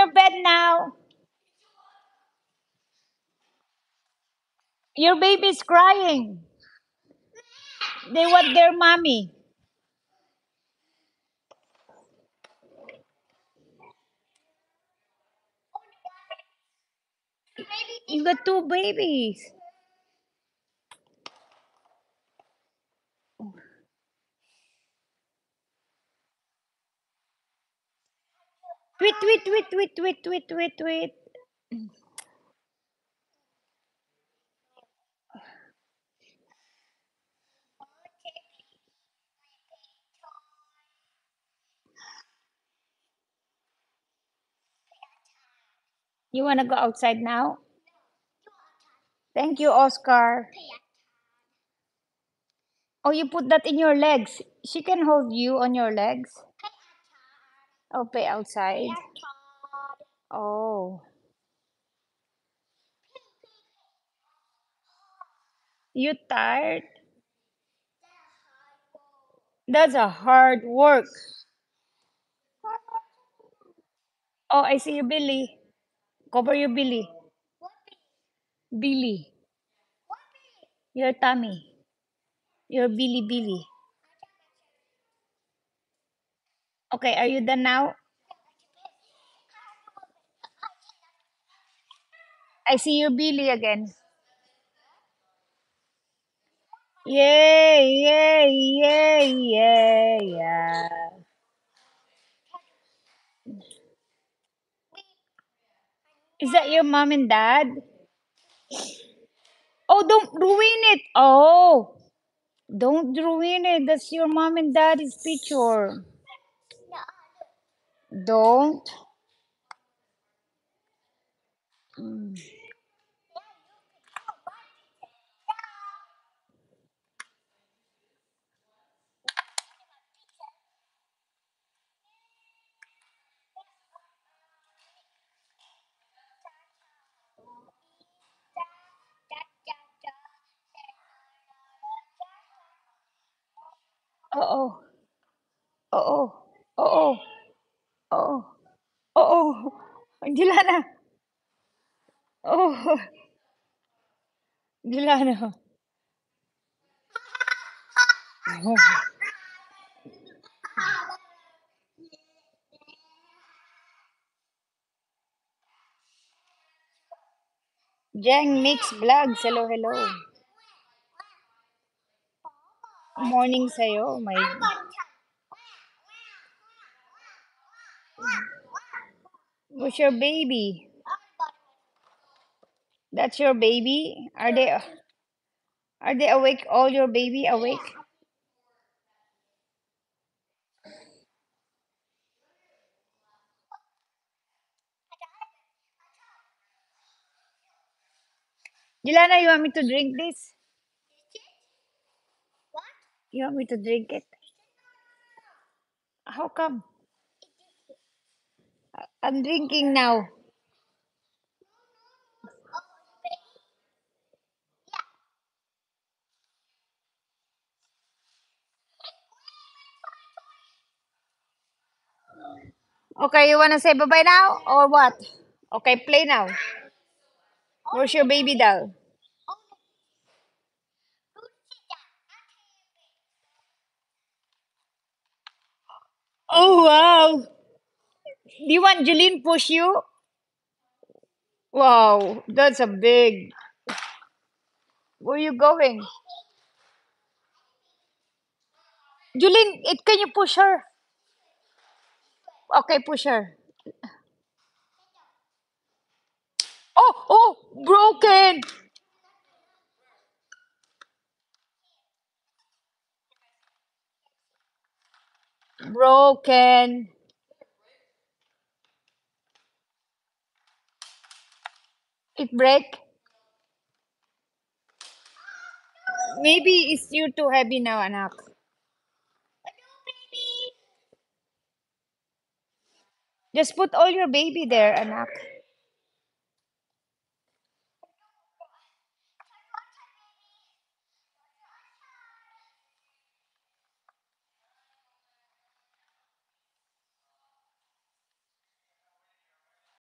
your bed now. Your baby's crying. They want their mommy. You got two babies. Tweet, tweet, tweet, tweet, tweet, tweet, tweet, tweet. You want to go outside now? Thank you, Oscar. Oh, you put that in your legs. She can hold you on your legs. Oh, play outside. Oh, you tired? That's a hard work. Oh, I see you, Billy. Cover your Billy. Billy. Your tummy. Your Billy Billy. Okay, are you done now? I see your Billy again. Yay, yay, yay, yay, yeah. Is that your mom and dad? Oh, don't ruin it. Oh, don't ruin it. That's your mom and dad's picture. Don't. Mm. Oh, oh, oh, oh, oh, oh. Gilana. Oh, Gilana. Oh. Jang Mix Vlogs. Hello, hello. Morning sa'yo. My... Who's your baby? That's your baby? Are they awake? All your baby awake? Gilana, you want me to drink this? You want me to drink it? How come? I'm drinking now. Okay, you wanna say bye-bye now or what? Okay, play now. Where's your baby doll? Oh wow! Do you want Julene push you? Wow, that's a big. Where you going? Julene, can you push her? Okay, push her. Oh, broken, broken. It break. Maybe it's you too heavy now, anak. Just put all your baby there, anak.